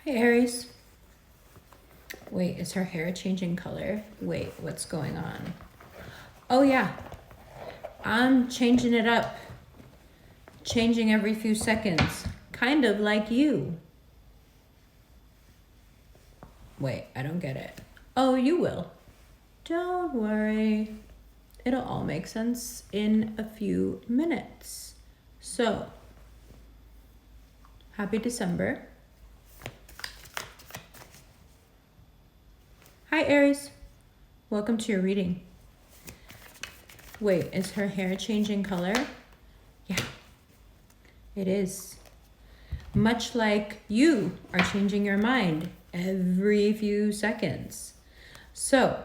Hi, Aries. Wait, is her hair changing color? Wait, what's going on? Oh, yeah. I'm changing it up. Changing every few seconds. Kind of like you. Wait, I don't get it. Oh, you will. Don't worry. It'll all make sense in a few minutes. So, happy December. Hi, Aries. Welcome to your reading. Wait, is her hair changing color? Yeah, it is. Much like you are changing your mind every few seconds. So,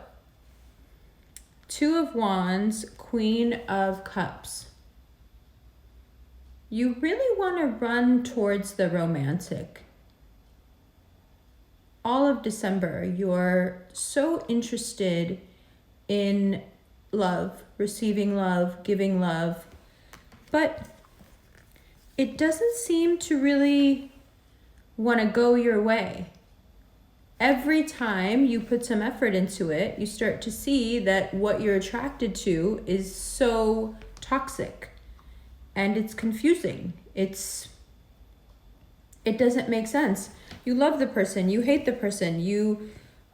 Two of Wands, Queen of Cups. You really want to run towards the romantic. All of December, you're so interested in love, receiving love, giving love, but it doesn't seem to really want to go your way. Every time you put some effort into it, you start to see that what you're attracted to is so toxic and it's confusing. It doesn't make sense. You love the person, you hate the person, you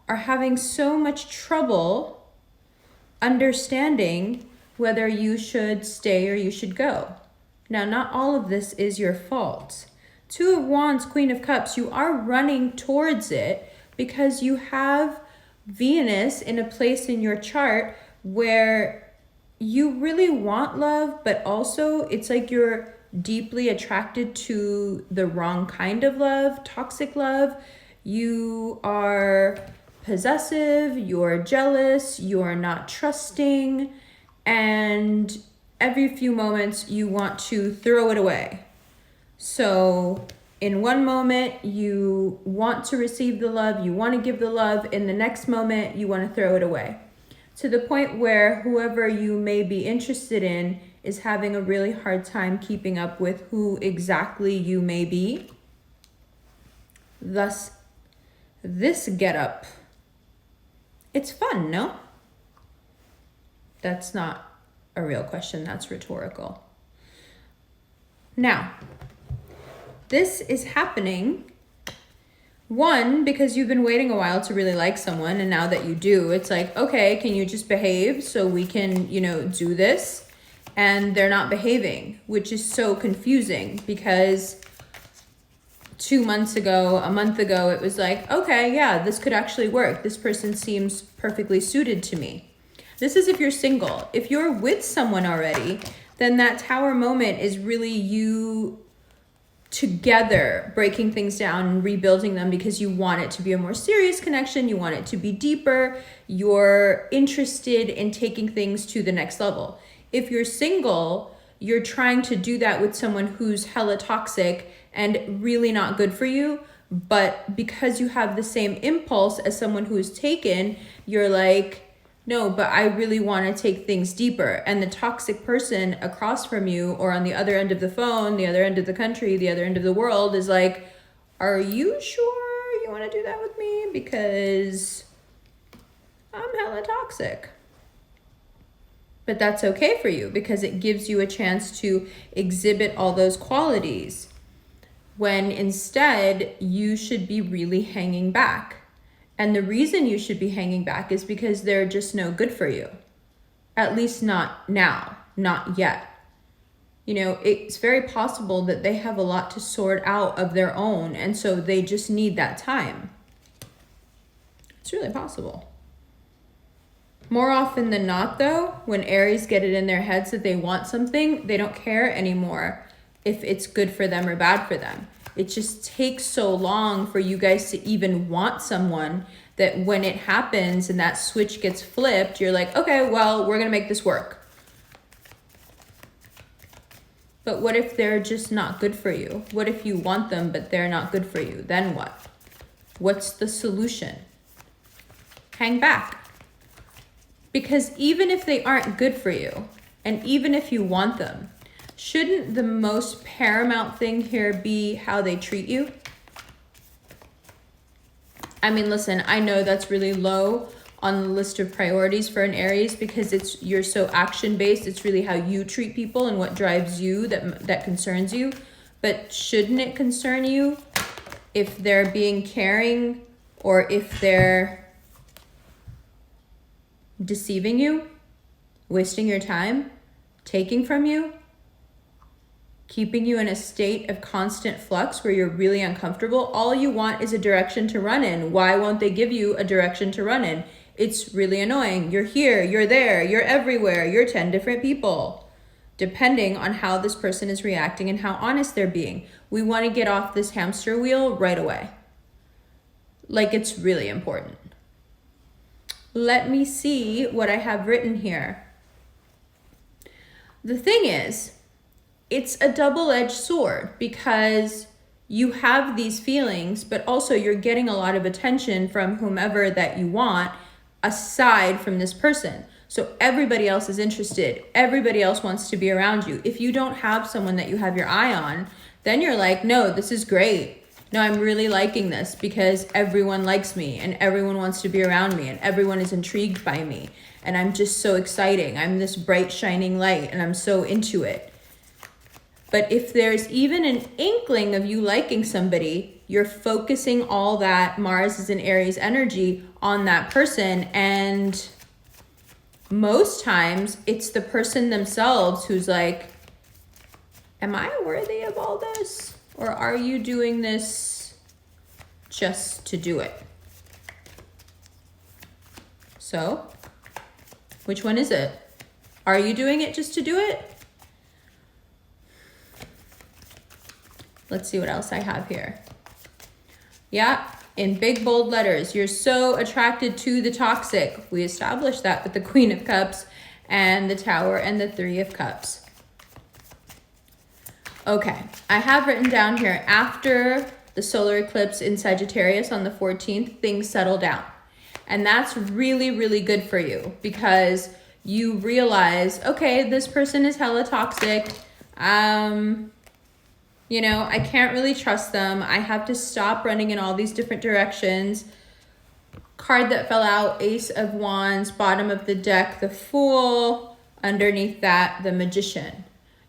are having so much trouble understanding whether you should stay or you should go. Now, not all of this is your fault. Two of Wands, Queen of Cups, you are running towards it because you have Venus in a place in your chart where you really want love, but also it's like you're deeply attracted to the wrong kind of love, toxic love. You are possessive, you're jealous, you're not trusting, and every few moments you want to throw it away. So in one moment you want to receive the love, you want to give the love, in the next moment you want to throw it away. To the point where whoever you may be interested in is having a really hard time keeping up with who exactly you may be. Thus, this getup. It's fun, no? That's not a real question, that's rhetorical. Now, this is happening, one, because you've been waiting a while to really like someone, and now that you do, it's like, okay, can you just behave so we can, do this? And they're not behaving, which is so confusing because 2 months ago, a month ago, it was like, okay, yeah, this could actually work. This person seems perfectly suited to me. This is if you're single. If you're with someone already, then that tower moment is really you together breaking things down and rebuilding them because you want it to be a more serious connection. You want it to be deeper. You're interested in taking things to the next level. If you're single, you're trying to do that with someone who's hella toxic and really not good for you. But because you have the same impulse as someone who's taken, you're like, no, but I really want to take things deeper. And the toxic person across from you or on the other end of the phone, the other end of the country, the other end of the world is like, are you sure you want to do that with me? Because I'm hella toxic. But that's okay for you because it gives you a chance to exhibit all those qualities when instead you should be really hanging back. And the reason you should be hanging back is because they're just no good for you. At least not now, not yet. It's very possible that they have a lot to sort out of their own, and so they just need that time. It's really possible. More often than not, though, when Aries get it in their heads that they want something, they don't care anymore if it's good for them or bad for them. It just takes so long for you guys to even want someone that when it happens and that switch gets flipped, you're like, okay, well, we're going to make this work. But what if they're just not good for you? What if you want them, but they're not good for you? Then what? What's the solution? Hang back. Because even if they aren't good for you, and even if you want them, shouldn't the most paramount thing here be how they treat you? I mean, listen, I know that's really low on the list of priorities for an Aries because you're so action based. It's really how you treat people and what drives you that concerns you. But shouldn't it concern you if they're being caring or if they're deceiving you, wasting your time, taking from you, keeping you in a state of constant flux where you're really uncomfortable? All you want is a direction to run in. Why won't they give you a direction to run in? It's really annoying. You're here, you're there, you're everywhere, you're 10 different people, depending on how this person is reacting and how honest they're being. We want to get off this hamster wheel right away. Like, it's really important. Let me see what I have written here. The thing is, it's a double-edged sword because you have these feelings, but also you're getting a lot of attention from whomever that you want aside from this person. So everybody else is interested. Everybody else wants to be around you. If you don't have someone that you have your eye on, then you're like, no, this is great. No, I'm really liking this because everyone likes me and everyone wants to be around me and everyone is intrigued by me. And I'm just so exciting. I'm this bright, shining light and I'm so into it. But if there's even an inkling of you liking somebody, you're focusing all that Mars is in Aries energy on that person. And most times it's the person themselves who's like, am I worthy of all this? Or are you doing this just to do it? So, which one is it? Are you doing it just to do it? Let's see what else I have here. Yeah, in big bold letters, you're so attracted to the toxic. We established that with the Queen of Cups and the Tower and the Three of Cups. Okay, I have written down here, after the solar eclipse in Sagittarius on the 14th, things settle down. And that's really, really good for you because you realize, okay, this person is hella toxic. You know, I can't really trust them. I have to stop running in all these different directions. Card that fell out, Ace of Wands, bottom of the deck, the Fool. Underneath that, the Magician.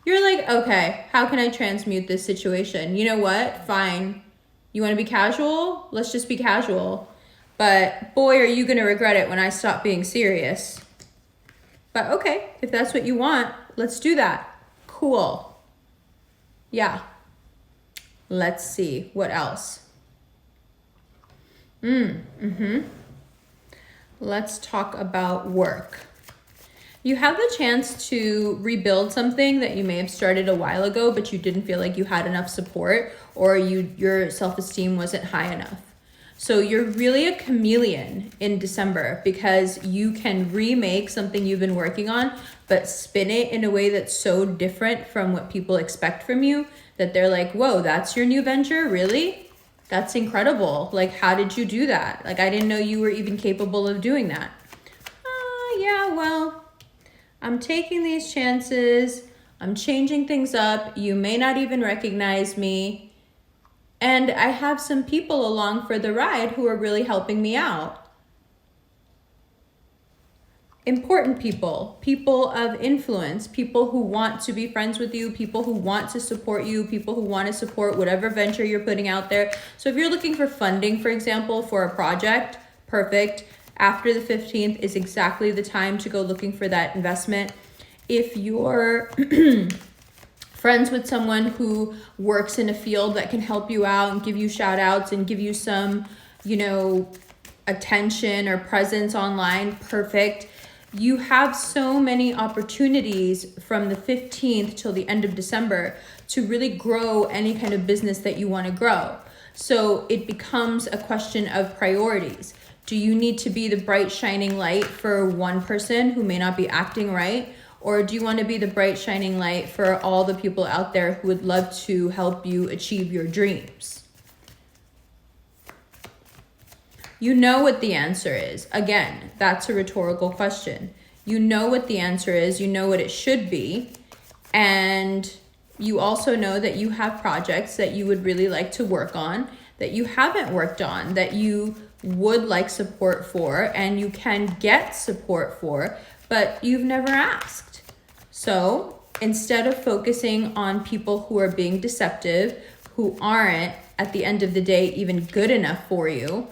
You're like, okay, how can I transmute this situation? You know what? Fine. You want to be casual? Let's just be casual. But boy, are you going to regret it when I stop being serious. But okay, if that's what you want, let's do that. Cool. Yeah. Let's see. What else? Let's talk about work. You have the chance to rebuild something that you may have started a while ago, but you didn't feel like you had enough support or your self-esteem wasn't high enough. So you're really a chameleon in December because you can remake something you've been working on, but spin it in a way that's so different from what people expect from you that they're like, whoa, that's your new venture? Really? That's incredible. Like, how did you do that? Like, I didn't know you were even capable of doing that. Yeah, well, I'm taking these chances. I'm changing things up. You may not even recognize me. And I have some people along for the ride who are really helping me out. Important people, people of influence, people who want to be friends with you, people who want to support you, people who want to support whatever venture you're putting out there. So if you're looking for funding, for example, for a project, perfect. After the 15th is exactly the time to go looking for that investment. If you're friends with someone who works in a field that can help you out and give you shout outs and give you some, attention or presence online, perfect. You have so many opportunities from the 15th till the end of December to really grow any kind of business that you want to grow. So it becomes a question of priorities. Do you need to be the bright shining light for one person who may not be acting right? Or do you want to be the bright shining light for all the people out there who would love to help you achieve your dreams? You know what the answer is. Again, that's a rhetorical question. You know what the answer is. You know what it should be. And you also know that you have projects that you would really like to work on, that you haven't worked on, that you would like support for and you can get support for, but you've never asked. So instead of focusing on people who are being deceptive, who aren't at the end of the day even good enough for you,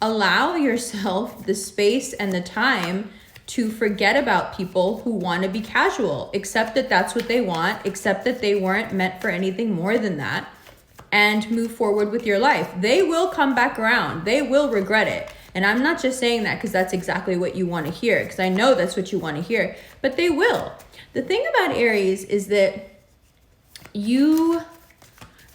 allow yourself the space and the time to forget about people who want to be casual. Accept that that's what they want, accept that they weren't meant for anything more than that, and move forward with your life. They will come back around. They will regret it. And I'm not just saying that because that's exactly what you want to hear, because I know that's what you want to hear, but they will. The thing about Aries is that you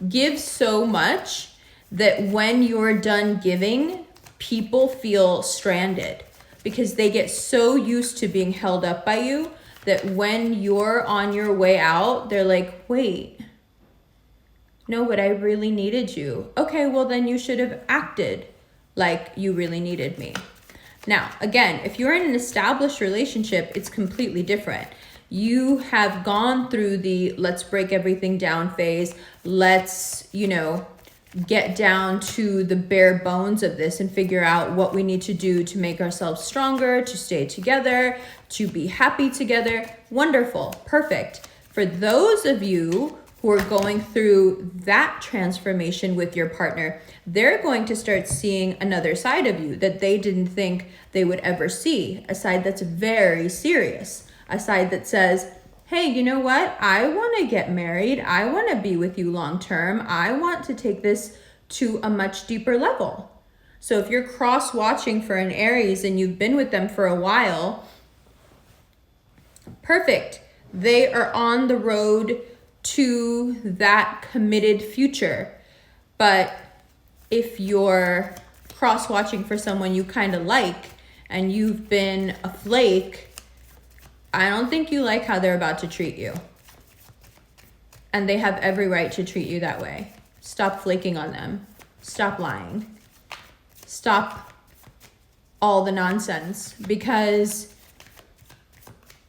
give so much that when you're done giving, people feel stranded because they get so used to being held up by you that when you're on your way out, they're like, wait, no, but I really needed you. Okay, well then you should have acted like you really needed me. Now, again, if you're in an established relationship, it's completely different. You have gone through the let's break everything down phase. Let's, get down to the bare bones of this and figure out what we need to do to make ourselves stronger, to stay together, to be happy together. Wonderful. Perfect. For those of you who are going through that transformation with your partner, they're going to start seeing another side of you that they didn't think they would ever see, a side that's very serious, a side that says, hey, you know what? I want to get married. I want to be with you long term. I want to take this to a much deeper level. So if you're cross watching for an Aries and you've been with them for a while, perfect. They are on the road to that committed future. But if you're cross watching for someone you kind of like and you've been a flake, I don't think you like how they're about to treat you. And they have every right to treat you that way. Stop flaking on them. Stop lying. Stop all the nonsense. Because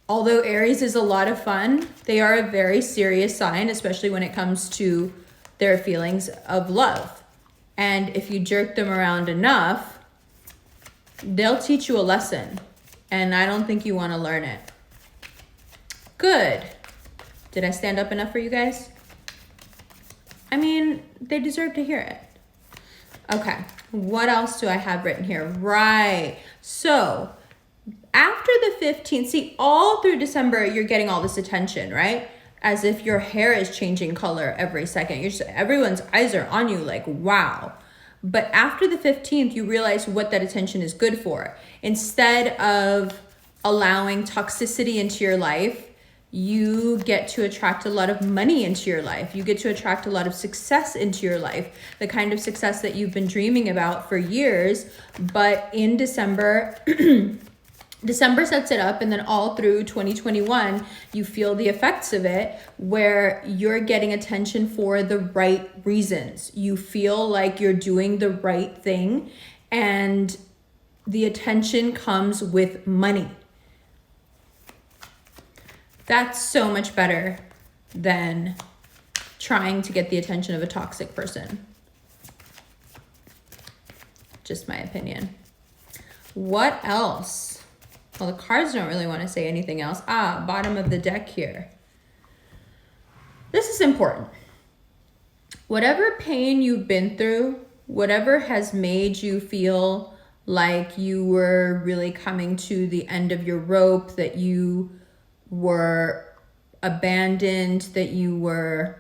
although Aries is a lot of fun, they are a very serious sign, especially when it comes to their feelings of love. And if you jerk them around enough, they'll teach you a lesson. And I don't think you want to learn it. Good. Did I stand up enough for you guys? I mean, they deserve to hear it. Okay, what else do I have written here? Right. So after the 15th, see, all through December, you're getting all this attention, right? As if your hair is changing color every second. Everyone's eyes are on you like, wow. But after the 15th, you realize what that attention is good for. Instead of allowing toxicity into your life, you get to attract a lot of money into your life. You get to attract a lot of success into your life, the kind of success that you've been dreaming about for years. But in December, December sets it up, and then all through 2021, you feel the effects of it where you're getting attention for the right reasons. You feel like you're doing the right thing, and the attention comes with money. That's so much better than trying to get the attention of a toxic person. Just my opinion. What else? Well, the cards don't really want to say anything else. Bottom of the deck here. This is important. Whatever pain you've been through, whatever has made you feel like you were really coming to the end of your rope, that you were abandoned, that you were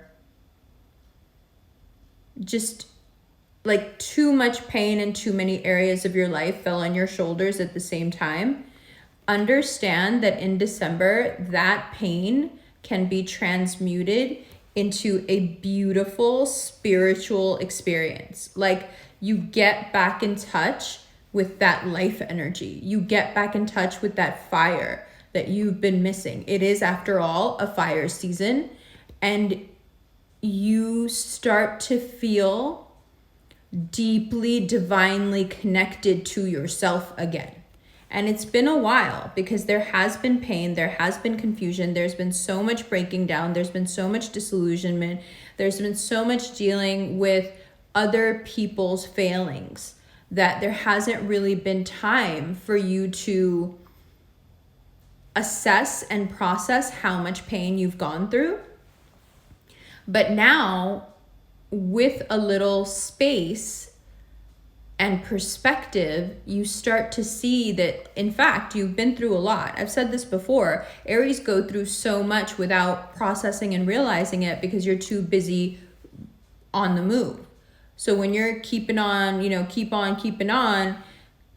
just like too much pain in too many areas of your life fell on your shoulders at the same time. Understand that in December, that pain can be transmuted into a beautiful spiritual experience. Like you get back in touch with that life energy. You get back in touch with that fire that you've been missing. It is, after all, a fire season, and you start to feel deeply, divinely connected to yourself again. And it's been a while because there has been pain, there has been confusion, there's been so much breaking down, there's been so much disillusionment, there's been so much dealing with other people's failings that there hasn't really been time for you to assess and process how much pain you've gone through. But now, with a little space and perspective, you start to see that, in fact, you've been through a lot. I've said this before. Aries go through so much without processing and realizing it because you're too busy on the move. So when you're keeping on, keeping on,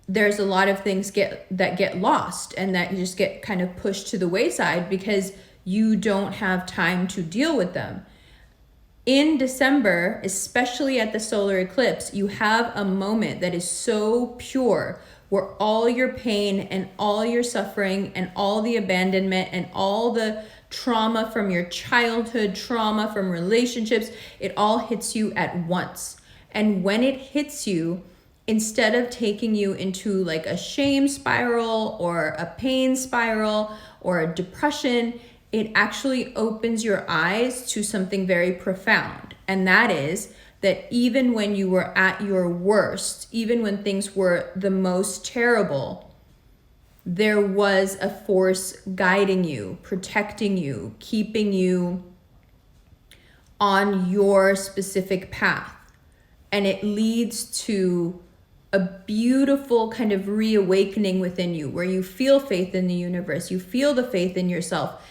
there's a lot of things that get lost and that you just get kind of pushed to the wayside because you don't have time to deal with them. In December, especially at the solar eclipse, you have a moment that is so pure where all your pain and all your suffering and all the abandonment and all the trauma from your childhood, trauma from relationships, it all hits you at once. And when it hits you, instead of taking you into like a shame spiral or a pain spiral or a depression, it actually opens your eyes to something very profound. And that is that even when you were at your worst, even when things were the most terrible, there was a force guiding you, protecting you, keeping you on your specific path. And it leads to a beautiful kind of reawakening within you where you feel faith in the universe, you feel the faith in yourself.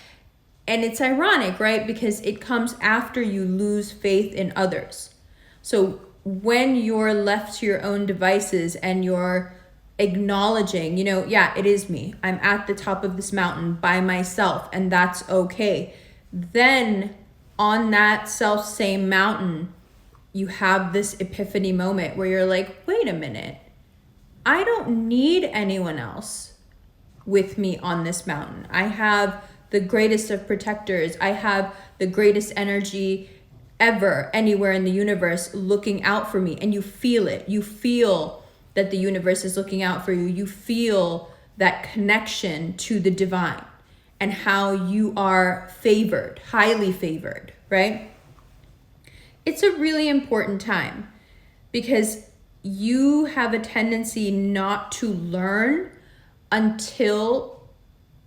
And it's ironic, right? Because it comes after you lose faith in others. So when you're left to your own devices and you're acknowledging, it is me. I'm at the top of this mountain by myself and that's okay. Then on that self same mountain, you have this epiphany moment where you're like, wait a minute, I don't need anyone else with me on this mountain. I have the greatest of protectors. I have the greatest energy ever anywhere in the universe looking out for me. And you feel it. You feel that the universe is looking out for you. You feel that connection to the divine and how you are favored, highly favored, right? It's a really important time because you have a tendency not to learn until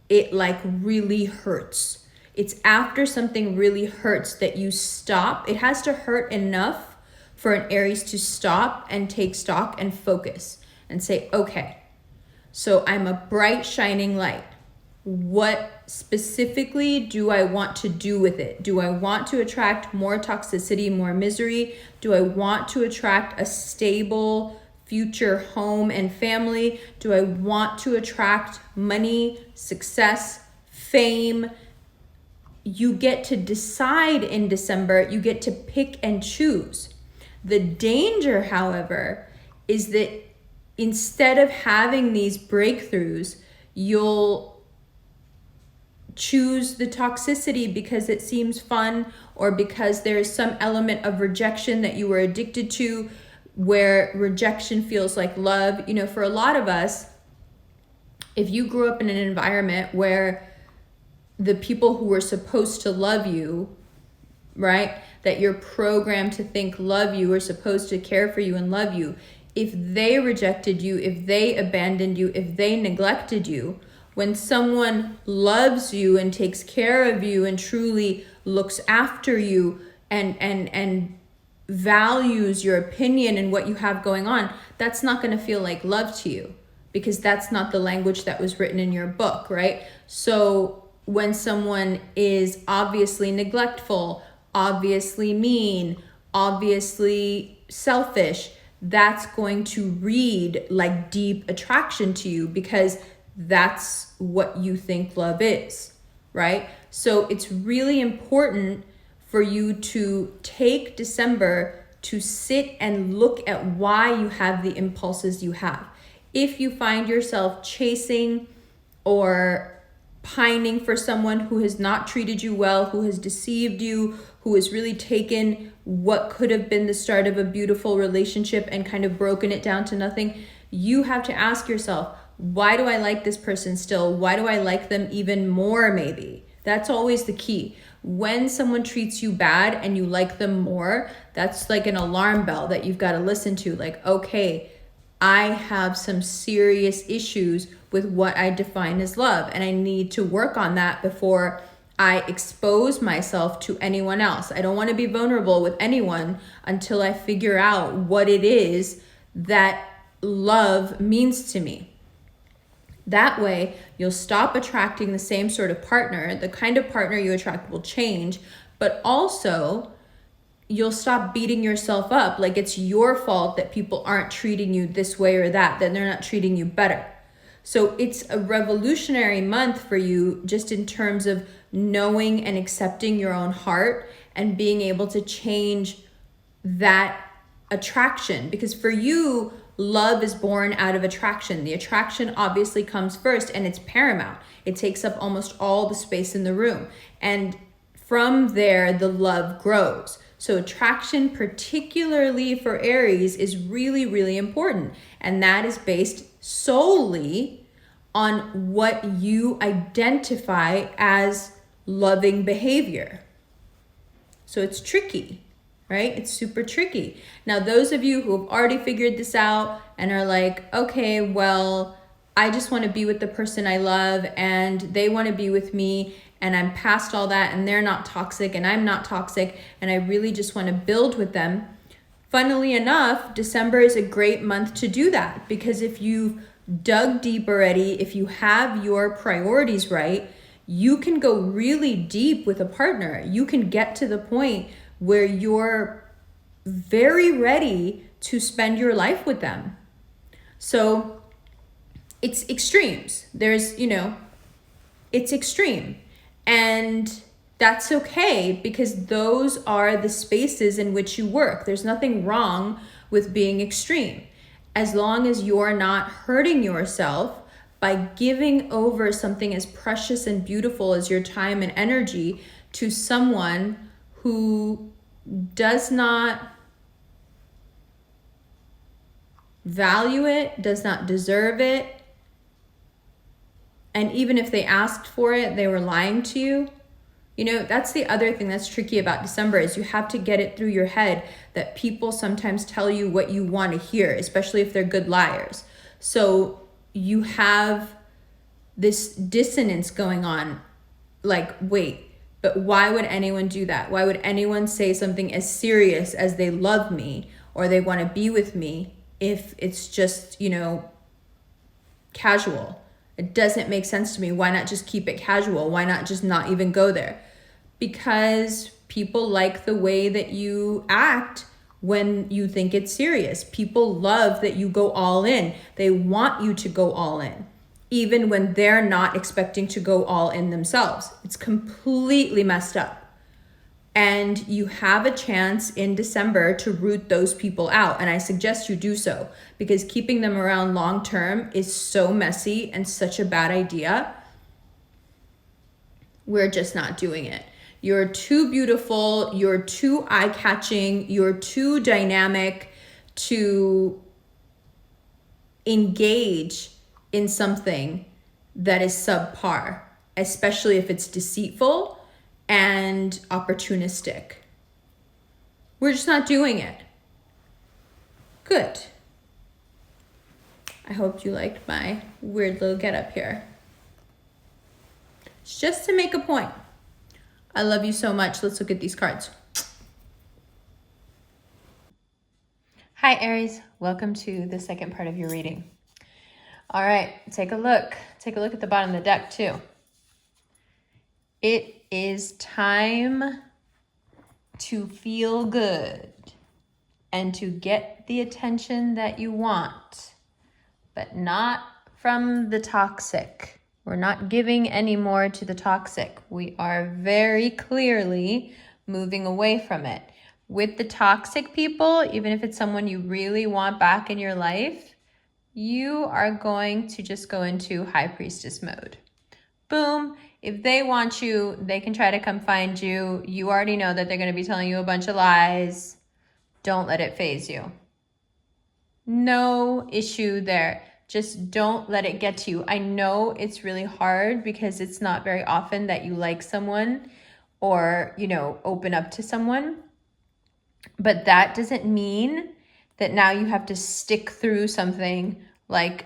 it like really hurts. It's after something really hurts that you stop. It has to hurt enough for an Aries to stop and take stock and focus and say, okay, so I'm a bright shining light. What specifically do I want to do with it? Do I want to attract more toxicity, more misery? Do I want to attract a stable future home and family? Do I want to attract money, success, fame? You get to decide in December. You get to pick and choose. The danger, however, is that instead of having these breakthroughs, you'll choose the toxicity because it seems fun or because there's some element of rejection that you were addicted to, where rejection feels like love. For a lot of us, if you grew up in an environment where the people who were supposed to love you, right, that you're programmed to think love you, are supposed to care for you and love you, if they rejected you, if they abandoned you, if they neglected you, when someone loves you and takes care of you and truly looks after you and values your opinion and what you have going on, that's not going to feel like love to you because that's not the language that was written in your book, right? So when someone is obviously neglectful, obviously mean, obviously selfish, that's going to read like deep attraction to you because that's what you think love is, right? So it's really important for you to take December to sit and look at why you have the impulses you have. If you find yourself chasing or pining for someone who has not treated you well, who has deceived you, who has really taken what could have been the start of a beautiful relationship and kind of broken it down to nothing, you have to ask yourself, why do I like this person still? Why do I like them even more maybe? That's always the key. When someone treats you bad and you like them more, that's like an alarm bell that you've got to listen to. Like, okay, I have some serious issues with what I define as love, and I need to work on that before I expose myself to anyone else. I don't want to be vulnerable with anyone until I figure out what it is that love means to me. That way, you'll stop attracting the same sort of partner. The kind of partner you attract will change, but also you'll stop beating yourself up like it's your fault that people aren't treating you this way or that they're not treating you better. So it's a revolutionary month for you just in terms of knowing and accepting your own heart and being able to change that attraction. Because for you, love is born out of attraction. The attraction obviously comes first and it's paramount. It takes up almost all the space in the room. And from there, the love grows. So attraction, particularly for Aries, is really, really important. And that is based solely on what you identify as loving behavior. So it's tricky, right? It's super tricky. Now, those of you who have already figured this out and are like, okay, well, I just want to be with the person I love and they want to be with me and I'm past all that and they're not toxic and I'm not toxic and I really just want to build with them. Funnily enough, December is a great month to do that, because if you've dug deep already, if you have your priorities right, you can go really deep with a partner. You can get to the point where you're very ready to spend your life with them. So it's extremes. It's extreme. And that's okay, because those are the spaces in which you work. There's nothing wrong with being extreme, as long as you're not hurting yourself by giving over something as precious and beautiful as your time and energy to someone who does not value it, does not deserve it. And even if they asked for it, they were lying to you. That's the other thing that's tricky about December, is you have to get it through your head that people sometimes tell you what you want to hear, especially if they're good liars. So you have this dissonance going on, like, wait, but why would anyone do that? Why would anyone say something as serious as they love me or they want to be with me if it's just, casual? It doesn't make sense to me. Why not just keep it casual? Why not just not even go there? Because people like the way that you act when you think it's serious. People love that you go all in. They want you to go all in, even when they're not expecting to go all in themselves. It's completely messed up. And you have a chance in December to root those people out. And I suggest you do so, because keeping them around long term is so messy and such a bad idea. We're just not doing it. You're too beautiful. You're too eye-catching. You're too dynamic to engage in something that is subpar, especially if it's deceitful and opportunistic. We're just not doing it. Good. I hope you liked my weird little getup here. It's just to make a point. I love you so much. Let's look at these cards. Hi, Aries. Welcome to the second part of your reading. All right, take a look. Take a look at the bottom of the deck too. It is time to feel good and to get the attention that you want, but not from the toxic. We're not giving any more to the toxic. We are very clearly moving away from it. With the toxic people, even if it's someone you really want back in your life, you are going to just go into High Priestess mode. Boom. If they want you, they can try to come find you. You already know that they're going to be telling you a bunch of lies. Don't let it faze you. No issue there. Just don't let it get to you. I know it's really hard because it's not very often that you like someone or, open up to someone. But that doesn't mean that now you have to stick through something like,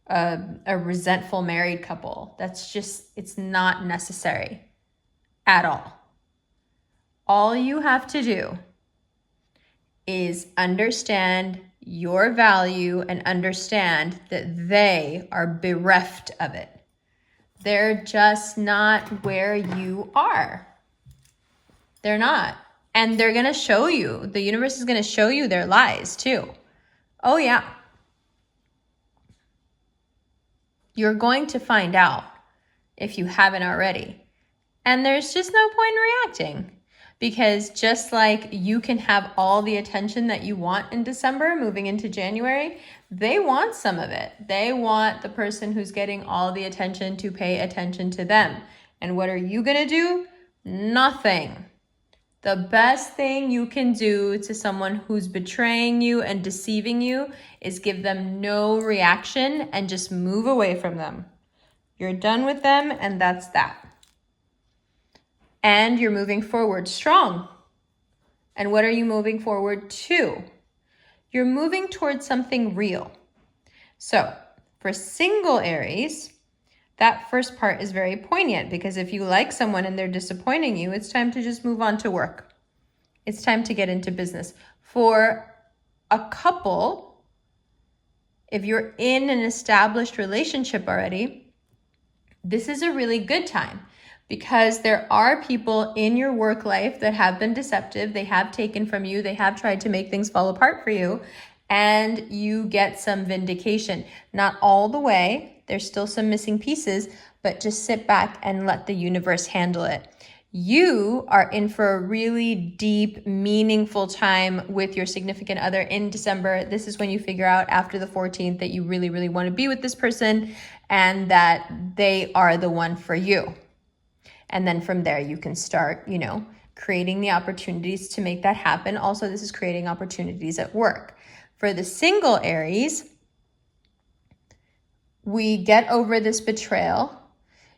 a resentful married couple. That's just, it's not necessary at all. All you have to do is understand your value and understand that they are bereft of it. They're just not where you are. They're not. And they're going to show you. The universe is going to show you their lies too. Oh yeah. You're going to find out if you haven't already. And there's just no point in reacting. Because just like you can have all the attention that you want in December moving into January, they want some of it. They want the person who's getting all the attention to pay attention to them. And what are you going to do? Nothing. The best thing you can do to someone who's betraying you and deceiving you is give them no reaction and just move away from them. You're done with them, and that's that. And you're moving forward strong. And what are you moving forward to? You're moving towards something real. So for single Aries, that first part is very poignant because if you like someone and they're disappointing you, it's time to just move on to work. It's time to get into business. For a couple, if you're in an established relationship already, this is a really good time because there are people in your work life that have been deceptive. They have taken from you. They have tried to make things fall apart for you, and you get some vindication. Not all the way. There's still some missing pieces, but just sit back and let the universe handle it. You are in for a really deep, meaningful time with your significant other in December. This is when you figure out after the 14th that you really, really want to be with this person and that they are the one for you. And then from there, you can start, creating the opportunities to make that happen. Also, this is creating opportunities at work. For the single Aries, we get over this betrayal.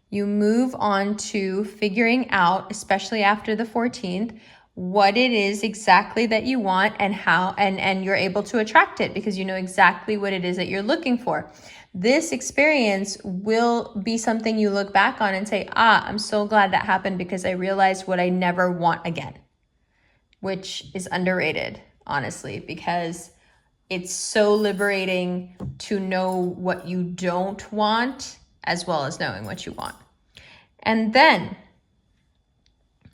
You move on to figuring out, especially after the 14th, what it is exactly that you want and how, and you're able to attract it because you know exactly what it is that you're looking for. This experience will be something you look back on and say, I'm so glad that happened because I realized what I never want again, which is underrated, honestly, because it's so liberating to know what you don't want as well as knowing what you want. And then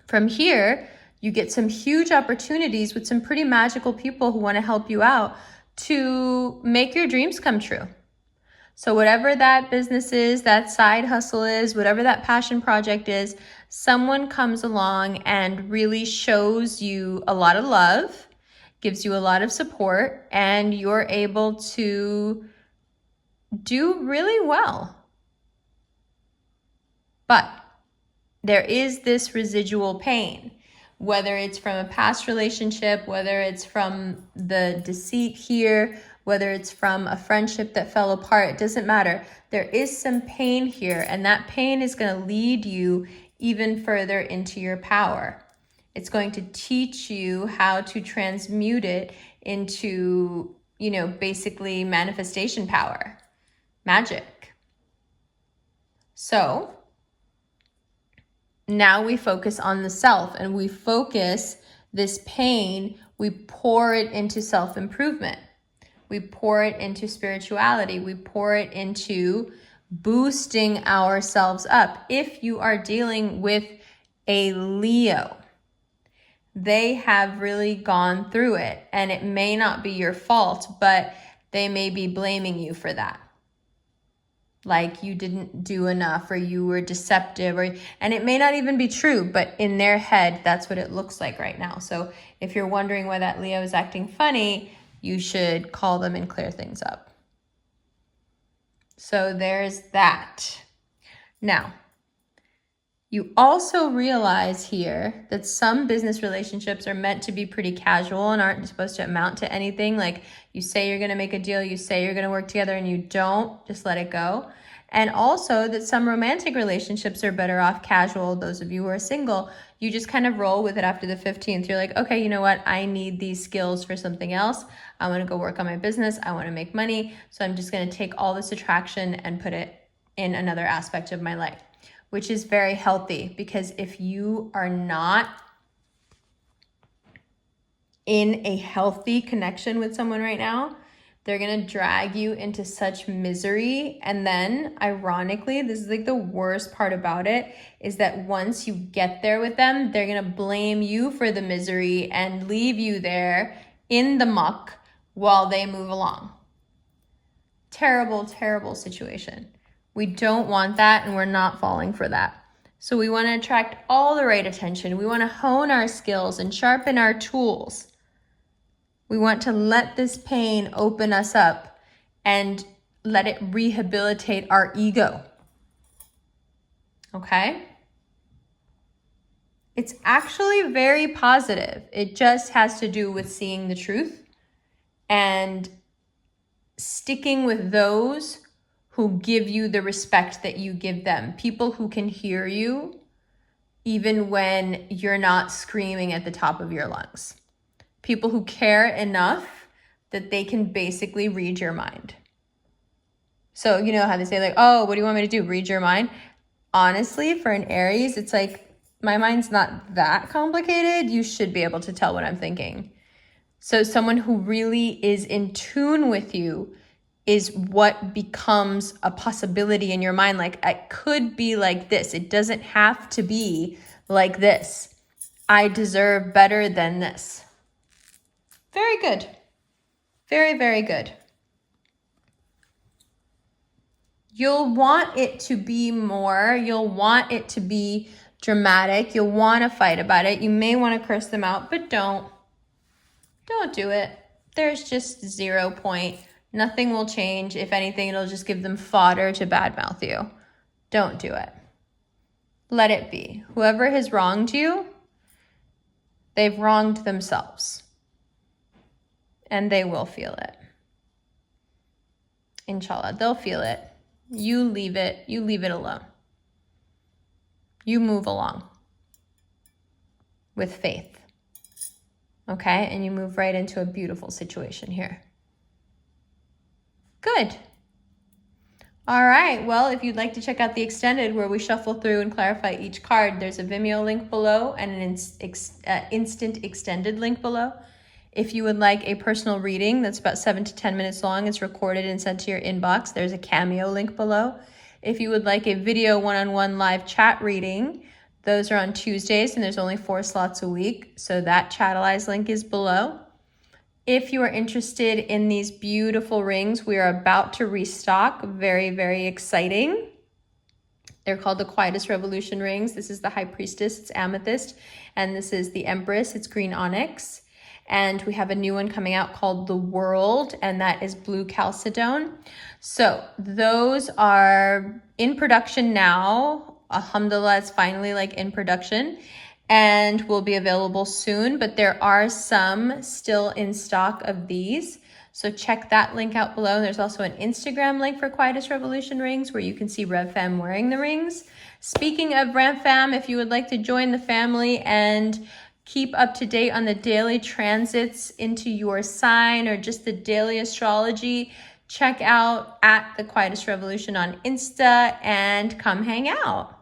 from here, you get some huge opportunities with some pretty magical people who want to help you out to make your dreams come true. So whatever that business is, that side hustle is, whatever that passion project is, someone comes along and really shows you a lot of love, gives you a lot of support, and you're able to do really well. But there is this residual pain, whether it's from a past relationship, whether it's from the deceit here, whether it's from a friendship that fell apart, it doesn't matter. There is some pain here, and that pain is going to lead you even further into your power. It's going to teach you how to transmute it into, basically manifestation power, magic. So now we focus on the self and we focus this pain, we pour it into self-improvement. We pour it into spirituality. We pour it into boosting ourselves up. If you are dealing with a Leo, they have really gone through it, and it may not be your fault, but they may be blaming you for that. Like you didn't do enough or you were deceptive, and it may not even be true, but in their head, that's what it looks like right now. So if you're wondering why that Leo is acting funny, you should call them and clear things up. So there's that. Now, you also realize here that some business relationships are meant to be pretty casual and aren't supposed to amount to anything. Like you say you're going to make a deal, you say you're going to work together, and you don't. Just let it go. And also that some romantic relationships are better off casual. Those of you who are single, you just kind of roll with it after the 15th. You're like, okay, you know what? I need these skills for something else. I want to go work on my business. I want to make money. So I'm just going to take all this attraction and put it in another aspect of my life, which is very healthy, because if you are not in a healthy connection with someone right now, they're going to drag you into such misery. And then ironically, this is like the worst part about it, is that once you get there with them, they're going to blame you for the misery and leave you there in the muck while they move along. Terrible, terrible situation. We don't want that, and we're not falling for that. So we want to attract all the right attention. We want to hone our skills and sharpen our tools. We want to let this pain open us up and let it rehabilitate our ego. Okay? It's actually very positive. It just has to do with seeing the truth and sticking with those who give you the respect that you give them. People who can hear you even when you're not screaming at the top of your lungs. People who care enough that they can basically read your mind. So you know how they say like, oh, what do you want me to do? Read your mind? Honestly, for an Aries, it's like, my mind's not that complicated. You should be able to tell what I'm thinking. So someone who really is in tune with you is what becomes a possibility in your mind. Like, it could be like this. It doesn't have to be like this. I deserve better than this. Very good. Very, very good. You'll want it to be more. You'll want it to be dramatic. You'll want to fight about it. You may want to curse them out, but don't. Don't do it. There's just 0 point. Nothing will change. If anything, it'll just give them fodder to badmouth you. Don't do it. Let it be. Whoever has wronged you, they've wronged themselves. And they will feel it. Inshallah, they'll feel it. You leave it. You leave it alone. You move along with faith. Okay? And you move right into a beautiful situation here. Good. All right. Well, if you'd like to check out the extended where we shuffle through and clarify each card, there's a Vimeo link below and an instant extended link below. If you would like a personal reading that's about 7 to 10 minutes long, it's recorded and sent to your inbox. There's a Cameo link below. If you would like a video one-on-one live chat reading, those are on Tuesdays, and there's only 4 slots a week. So that Chatalize link is below. If you are interested in these beautiful rings, we are about to restock. Very, very exciting. They're called the Quietest Revolution rings. This is the High Priestess, it's amethyst. And this is the Empress, it's green onyx. And we have a new one coming out called The World, and that is blue chalcedone. So those are in production now. Alhamdulillah, it's finally like in production and will be available soon, but there are some still in stock of these. So check that link out below. There's also an Instagram link for Quietest Revolution rings where you can see RevFam wearing the rings. Speaking of RevFam, if you would like to join the family and keep up to date on the daily transits into your sign or just the daily astrology, check out at the Quietest Revolution on Insta and come hang out.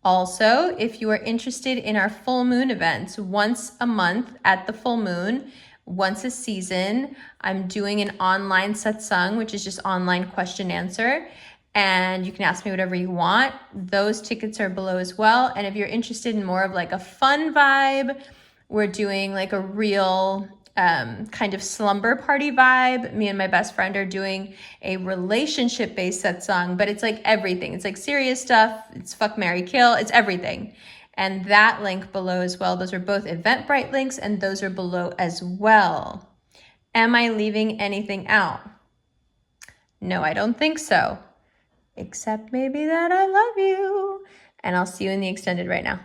Also, if you are interested in our full moon events, once a month at the full moon, once a season, I'm doing an online satsang, which is just online question answer. And you can ask me whatever you want. Those tickets are below as well. And if you're interested in more of like a fun vibe, we're doing like a real kind of slumber party vibe. Me and my best friend are doing a relationship-based satsang, but it's like everything. It's like serious stuff. It's fuck, marry, kill. It's everything. And that link below as well. Those are both Eventbrite links, and those are below as well. Am I leaving anything out? No, I don't think so. Except maybe that I love you. And I'll see you in the extended right now.